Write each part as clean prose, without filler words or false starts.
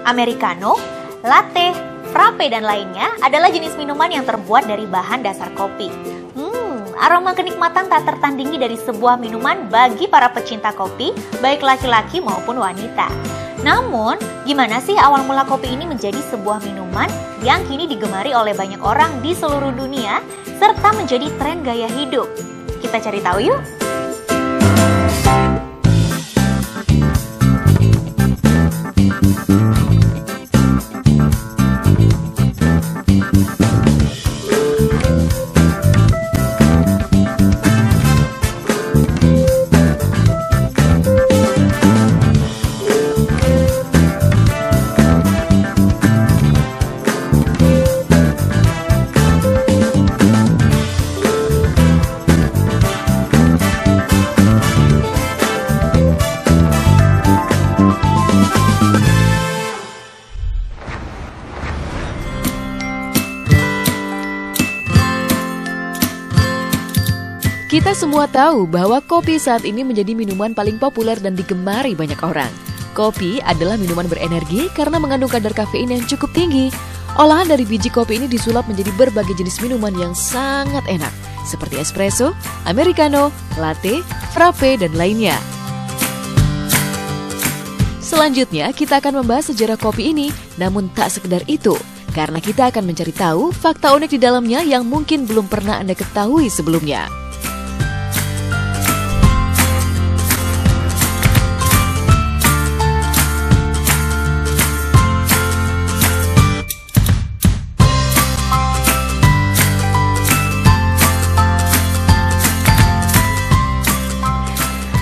Americano, latte, frappe, dan lainnya adalah jenis minuman yang terbuat dari bahan dasar kopi. Aroma kenikmatan tak tertandingi dari sebuah minuman bagi para pecinta kopi, baik laki-laki maupun wanita. Namun, gimana sih awal mula kopi ini menjadi sebuah minuman yang kini digemari oleh banyak orang di seluruh dunia, serta menjadi tren gaya hidup? Kita cari tahu yuk! Kita semua tahu bahwa kopi saat ini menjadi minuman paling populer dan digemari banyak orang. Kopi adalah minuman berenergi karena mengandung kadar kafein yang cukup tinggi. Olahan dari biji kopi ini disulap menjadi berbagai jenis minuman yang sangat enak, seperti espresso, americano, latte, frappe, dan lainnya. Selanjutnya, kita akan membahas sejarah kopi ini, namun tak sekedar itu, karena kita akan mencari tahu fakta unik di dalamnya yang mungkin belum pernah Anda ketahui sebelumnya.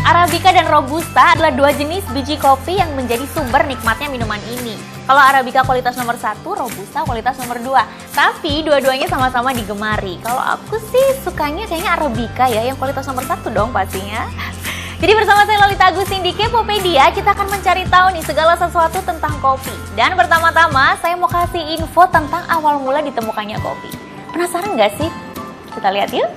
Arabica dan Robusta adalah dua jenis biji kopi yang menjadi sumber nikmatnya minuman ini. Kalau Arabica kualitas nomor 1, Robusta kualitas nomor 2. Tapi dua-duanya sama-sama digemari. Kalau aku sih sukanya kayaknya Arabica ya, yang kualitas nomor 1 dong pastinya. Jadi bersama saya Lolita Agustin di Kepopedia, kita akan mencari tahu nih segala sesuatu tentang kopi. Dan pertama-tama saya mau kasih info tentang awal mula ditemukannya kopi. Penasaran nggak sih? Kita lihat yuk.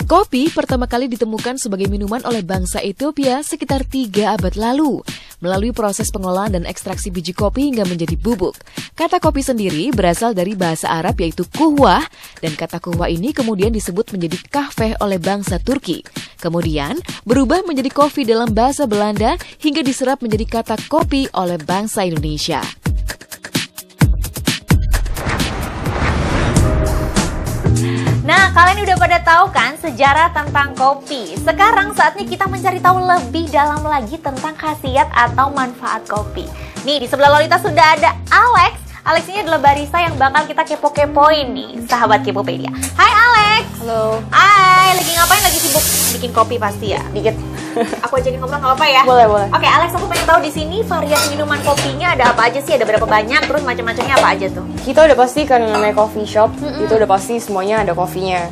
Kopi pertama kali ditemukan sebagai minuman oleh bangsa Ethiopia sekitar 3 abad lalu, melalui proses pengolahan dan ekstraksi biji kopi hingga menjadi bubuk. Kata kopi sendiri berasal dari bahasa Arab yaitu kuhwah, dan kata kuhwah ini kemudian disebut menjadi kahveh oleh bangsa Turki. Kemudian berubah menjadi kopi dalam bahasa Belanda hingga diserap menjadi kata kopi oleh bangsa Indonesia. Nah, kalian udah pada tahu kan sejarah tentang kopi. Sekarang saatnya kita mencari tahu lebih dalam lagi tentang khasiat atau manfaat kopi. Nih, di sebelah Lolita sudah ada Alex. Alex ini adalah barista yang bakal kita kepo-kepoin nih, sahabat Kepopedia. Hai Alex. Halo. Hai, lagi ngapain? Lagi sibuk bikin kopi pasti ya? Dikit. Aku ajakin ngobrol nggak apa-apa ya? Boleh, boleh. Oke, Alex, aku pengen tahu di sini variasi minuman kopinya ada apa aja sih? Ada berapa banyak? Terus macam-macamnya apa aja tuh? Kita udah pasti kan namanya coffee shop, itu udah pasti semuanya ada kopinya.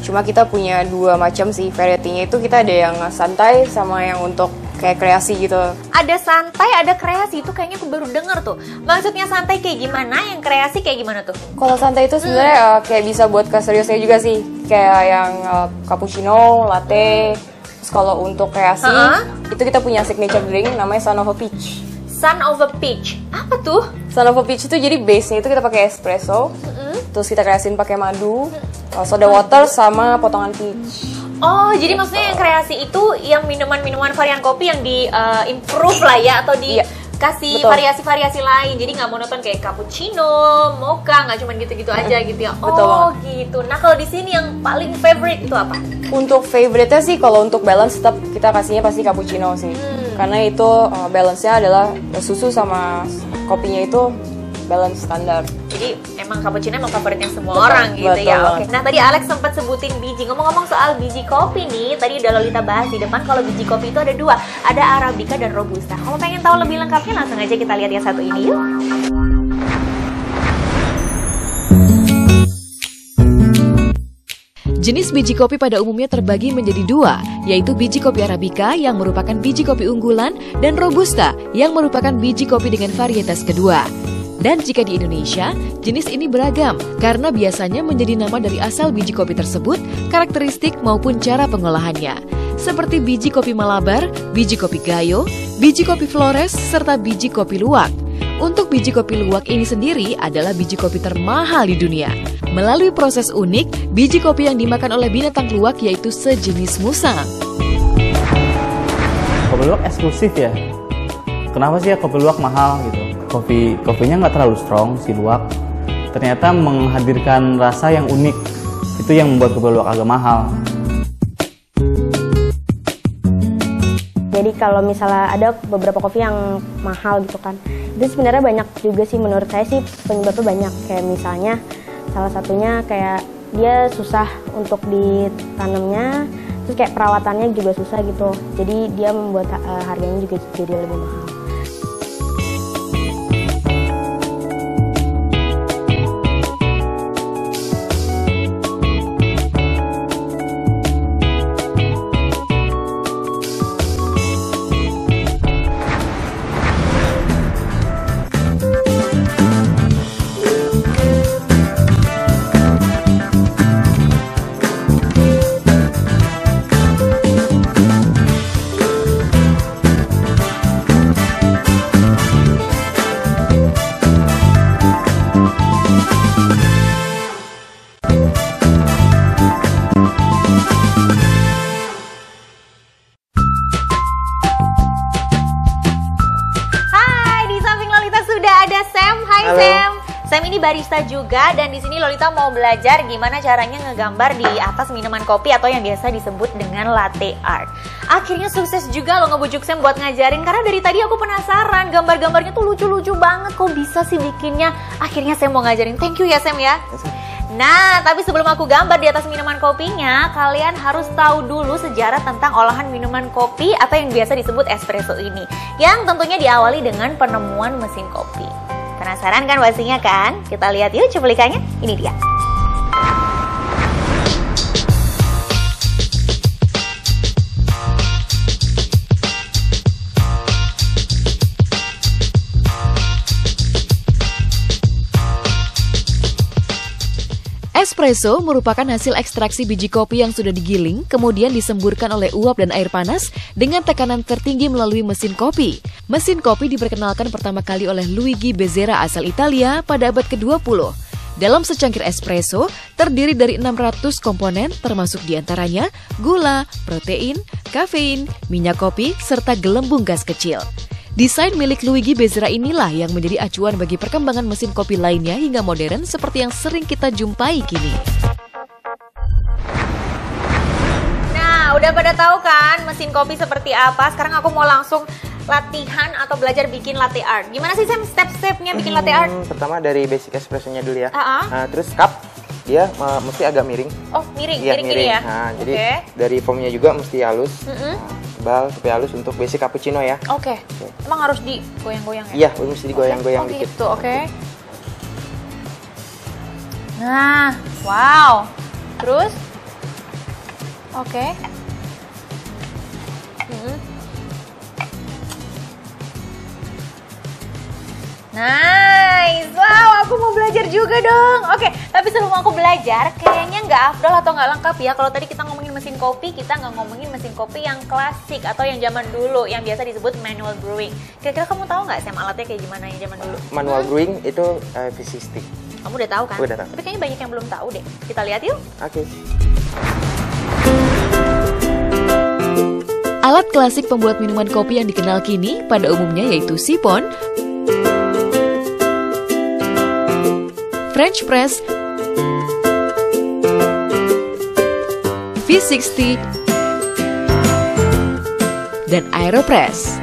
Cuma kita punya 2 macam sih variety-nya, itu kita ada yang santai sama yang untuk kayak kreasi gitu. Ada santai, ada kreasi, itu kayaknya aku baru denger tuh. Maksudnya santai kayak gimana? Yang kreasi kayak gimana tuh? Kalau santai itu sebenarnya kayak bisa buat ke seriusnya juga sih, kayak yang cappuccino, latte. Terus kalau untuk kreasi, itu kita punya signature drink namanya Son of a Peach. Son of a Peach, apa tuh? Son of a Peach itu jadi base-nya itu kita pakai espresso, terus kita kreasin pakai madu, soda water sama potongan peach. Oh, jadi maksudnya yang kreasi itu yang minuman-minuman varian kopi yang di improve lah ya, atau dikasih variasi-variasi lain. Jadi nggak monoton kayak cappuccino, mocha, nggak cuma gitu-gitu aja gitu ya. Oh, gitu. Nah, kalau di sini yang paling favorite itu apa? Untuk favorite-nya sih kalau untuk balance tetap kita kasihnya pasti cappuccino sih. Karena itu balance-nya adalah susu sama kopinya itu balance standar. Jadi emang cappuccino emang favoritnya semua orang gitu ya. Oke. Nah, tadi Alex sempat sebutin biji. Ngomong-ngomong soal biji kopi nih, tadi udah Lolita bahas di depan kalau biji kopi itu ada 2, ada Arabica dan Robusta. Kalau pengen tahu lebih lengkapnya langsung aja kita lihat yang satu ini yuk. Jenis biji kopi pada umumnya terbagi menjadi dua, yaitu biji kopi Arabica yang merupakan biji kopi unggulan dan Robusta yang merupakan biji kopi dengan varietas kedua. Dan jika di Indonesia, jenis ini beragam karena biasanya menjadi nama dari asal biji kopi tersebut, karakteristik maupun cara pengolahannya. Seperti biji kopi Malabar, biji kopi Gayo, biji kopi Flores, serta biji kopi luwak. Untuk biji kopi luwak ini sendiri adalah biji kopi termahal di dunia. Melalui proses unik, biji kopi yang dimakan oleh binatang luwak yaitu sejenis musang. Kopi luwak eksklusif ya. Kenapa sih ya kopi luwak mahal gitu? Kopinya nggak terlalu strong si luwak. Ternyata menghadirkan rasa yang unik. Itu yang membuat kopi luwak agak mahal. Jadi kalau misalnya ada beberapa kopi yang mahal gitu kan, itu sebenarnya banyak juga sih menurut saya sih penyebabnya banyak. Kayak misalnya salah satunya kayak dia susah untuk ditanamnya, terus kayak perawatannya juga susah gitu. Jadi dia membuat harganya juga jadi lebih mahal. Sam ini barista juga dan di sini Lolita mau belajar gimana caranya ngegambar di atas minuman kopi atau yang biasa disebut dengan latte art. Akhirnya sukses juga lo ngebujuk Sam buat ngajarin karena dari tadi aku penasaran gambar-gambarnya tuh lucu-lucu banget, kok bisa sih bikinnya. Akhirnya Sam mau ngajarin, thank you ya Sam ya. Nah, tapi sebelum aku gambar di atas minuman kopinya, kalian harus tahu dulu sejarah tentang olahan minuman kopi atau yang biasa disebut espresso ini, yang tentunya diawali dengan penemuan mesin kopi. Penasaran kan pastinya kan? Kita lihat yuk cuplikannya, ini dia. Espresso merupakan hasil ekstraksi biji kopi yang sudah digiling, kemudian disemburkan oleh uap dan air panas dengan tekanan tertinggi melalui mesin kopi. Mesin kopi diperkenalkan pertama kali oleh Luigi Bezzera asal Italia pada abad ke-20. Dalam secangkir espresso, terdiri dari 600 komponen termasuk diantaranya gula, protein, kafein, minyak kopi, serta gelembung gas kecil. Desain milik Luigi Bezzera inilah yang menjadi acuan bagi perkembangan mesin kopi lainnya hingga modern seperti yang sering kita jumpai kini. Nah, udah pada tahu kan mesin kopi seperti apa? Sekarang aku mau langsung latihan atau belajar bikin latte art. Gimana sih Sam step-stepnya bikin latte art? Pertama dari basic espressonya dulu ya. Terus cup dia mesti agak miring. Oh, miring, ya, miring gini ya. Nah, jadi dari foamnya juga mesti halus. Tebal tapi halus untuk basic cappuccino ya. Oke. Emang harus digoyang-goyang ya? Iya, mesti digoyang-goyang dikit. Gitu, oke. Nah, wow. Terus? Oke. Nice, wow, aku mau belajar juga dong. Oke, tapi sebelum aku belajar, kayaknya nggak afdol atau nggak lengkap ya. Kalau tadi kita ngomongin mesin kopi, kita nggak ngomongin mesin kopi yang klasik atau yang zaman dulu, yang biasa disebut manual brewing. Kira-kira kamu tahu nggak Sam alatnya kayak gimana yang zaman dulu? Manual brewing itu VC stick. Kamu udah tahu kan? Udah tahu. Tapi kayaknya banyak yang belum tahu deh. Kita lihat yuk. Oke. Alat klasik pembuat minuman kopi yang dikenal kini pada umumnya yaitu sipon, French press, V60, dan Aeropress.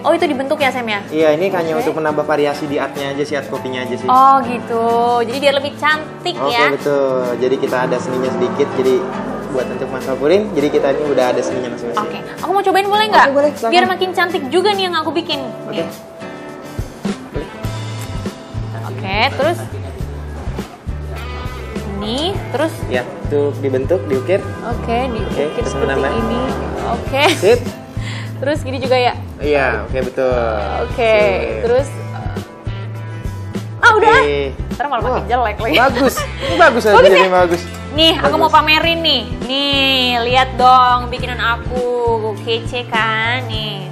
Oh itu dibentuk ya Sam ya? Iya, ini hanya untuk menambah variasi di artnya aja sih, art kopinya aja sih. Oh gitu, jadi biar lebih cantik ya. Oke betul, jadi kita ada seninya sedikit, jadi buat untuk Mas Alpurin, jadi kita ini udah ada seninya masing-masing. Oke, aku mau cobain boleh nggak? Oke, boleh, silakan. Biar makin cantik juga nih yang aku bikin. Oke. Oke, terus ini, terus Ya, itu dibentuk, diukir. oke, diukir terus seperti menambah. ini. Oke. Sip. Terus gini juga ya. Iya, oke betul. Oke, Sip. terus udah. Oke. Ntar malah makin Wah, jelek lagi. Bagus. Ini bagus aja, Bagus ya? jadi bagus. Nih, aku Bagus. mau pamerin nih. Nih, lihat dong bikinan aku. Kece kan? Nih.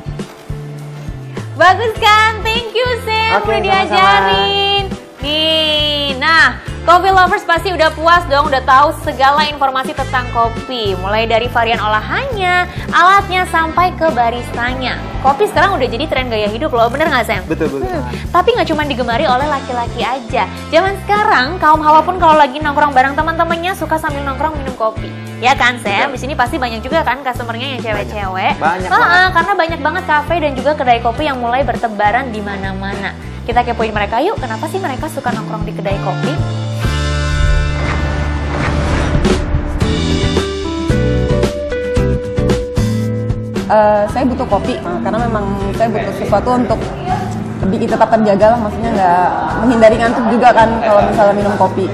Bagus kan? Thank you, Sam. Oke, Udah sama-sama. diajarin. Nih, nah, coffee lovers pasti udah puas dong, udah tahu segala informasi tentang kopi. Mulai dari varian olahannya, alatnya, sampai ke baristanya. Kopi sekarang udah jadi tren gaya hidup loh, bener nggak Sam? Betul, betul. Tapi nggak cuma digemari oleh laki-laki aja. Zaman sekarang kaum hawa pun kalau lagi nongkrong bareng teman-temannya suka sambil nongkrong minum kopi. Ya kan Sam? Di sini pasti banyak juga kan customernya yang cewek-cewek. Banyak banget. Karena banyak banget kafe dan juga kedai kopi yang mulai bertebaran di mana-mana. Kita kepoin mereka yuk, kenapa sih mereka suka nongkrong di kedai kopi? Saya butuh kopi karena memang saya butuh sesuatu untuk lebih tetap terjaga lah, maksudnya nggak menghindari ngantuk juga kan kalau misalnya minum kopi.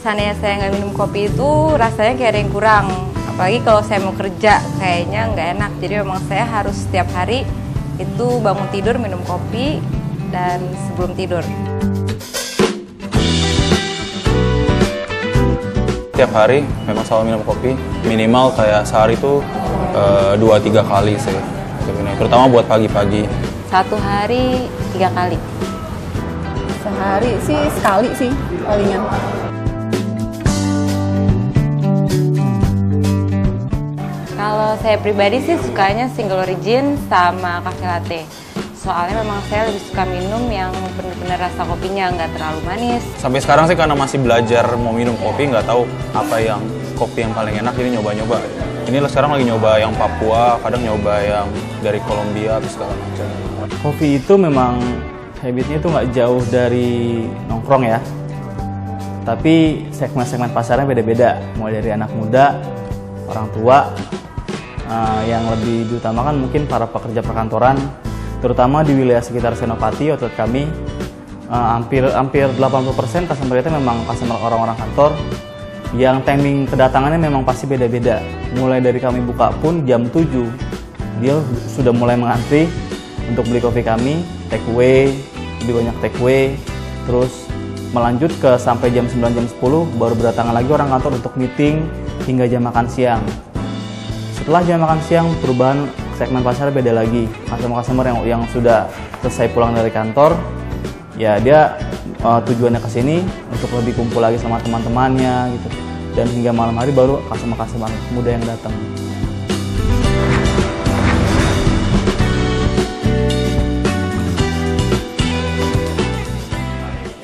Seandainya saya nggak minum kopi itu rasanya kayak ada yang kurang. Apalagi kalau saya mau kerja kayaknya nggak enak. Jadi memang saya harus setiap hari itu bangun tidur minum kopi dan sebelum tidur. Tiap hari memang selalu minum kopi, minimal kayak sehari itu 2-3 kali sih. Terutama buat pagi-pagi. Satu hari 3 kali. Sehari sih sekali sih palingan. Kalau saya pribadi sih sukanya single origin sama cafe latte. Soalnya memang saya lebih suka minum yang benar-benar rasa kopinya nggak terlalu manis. Sampai sekarang sih karena masih belajar mau minum kopi, nggak tahu apa yang kopi yang paling enak, jadi nyoba-nyoba. Ini sekarang lagi nyoba yang Papua, kadang nyoba yang dari Kolombia, atau segala macam. Kopi itu memang habitnya itu nggak jauh dari nongkrong ya. Tapi segmen-segmen pasarnya beda-beda. Mulai dari anak muda, orang tua, yang lebih diutamakan mungkin para pekerja perkantoran, terutama di wilayah sekitar Senopati, outlet kami, hampir 80% customer kita memang customer orang-orang kantor, yang timing kedatangannya memang pasti beda-beda. Mulai dari kami buka pun jam 7, dia sudah mulai mengantri untuk beli kopi kami, take away, lebih banyak take away, terus melanjut ke sampai jam 9, jam 10, baru berdatangan lagi orang kantor untuk meeting hingga jam makan siang. Setelah jam makan siang, perubahan segmen pasar beda lagi. Customer yang sudah selesai pulang dari kantor, ya dia tujuannya ke sini untuk lebih kumpul lagi sama teman-temannya gitu. Dan hingga malam hari baru customer muda yang datang.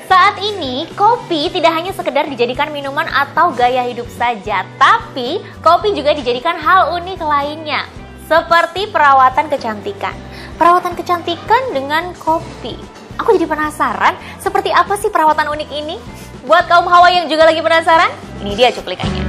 Saat ini, kopi tidak hanya sekedar dijadikan minuman atau gaya hidup saja, tapi kopi juga dijadikan hal unik lainnya, seperti perawatan kecantikan. Perawatan kecantikan dengan kopi. Aku jadi penasaran, seperti apa sih perawatan unik ini? Buat kaum hawa yang juga lagi penasaran, ini dia cuplikannya.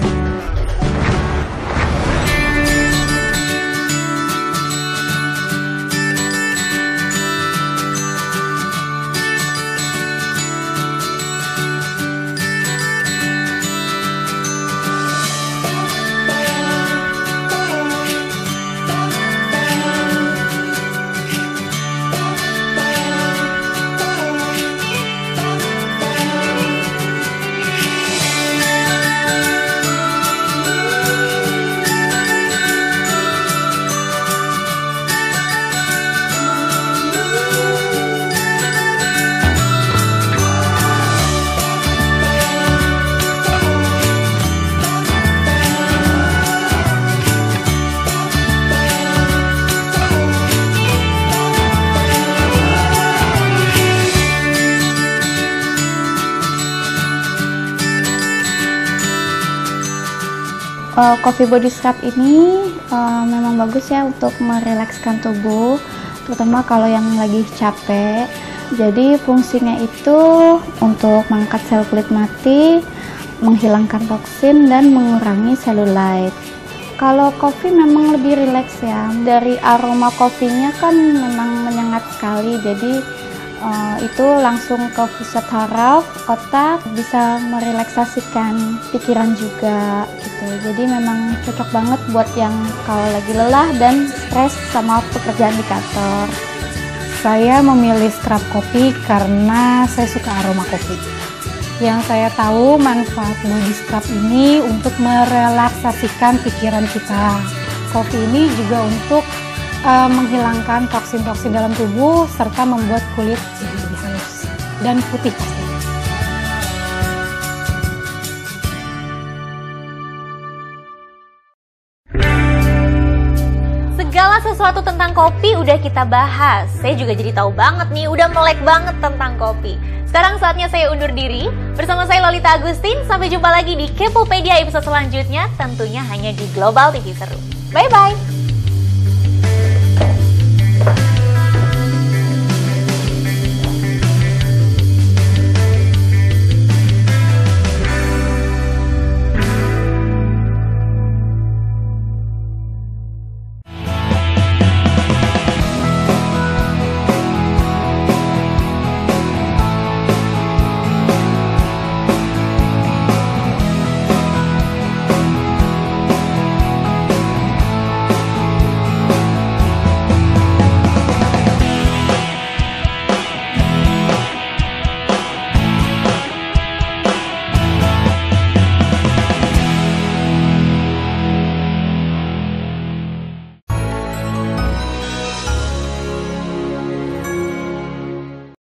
Coffee body scrub ini memang bagus ya untuk merilekskan tubuh, terutama kalau yang lagi capek. Jadi fungsinya itu untuk mengangkat sel kulit mati, menghilangkan toksin, dan mengurangi selulite. Kalau kopi memang lebih rileks ya. Dari aroma kopinya kan memang menyengat sekali, jadi itu langsung ke pusat saraf, otak, bisa merelaksasikan pikiran juga gitu. Jadi memang cocok banget buat yang kalau lagi lelah dan stres sama pekerjaan di kantor. Saya memilih scrub kopi karena saya suka aroma kopi. Yang saya tahu manfaat body scrub ini untuk merelaksasikan pikiran kita. Kopi ini juga untuk menghilangkan toksin-toksin dalam tubuh serta membuat kulit jadi lebih halus dan putih pasti. Segala sesuatu tentang kopi udah kita bahas. Saya juga jadi tahu banget nih, udah melek banget tentang kopi. Sekarang saatnya saya undur diri. Bersama saya Lolita Agustin, sampai jumpa lagi di Kepopedia episode selanjutnya, tentunya hanya di Global TV Seru. Bye-bye!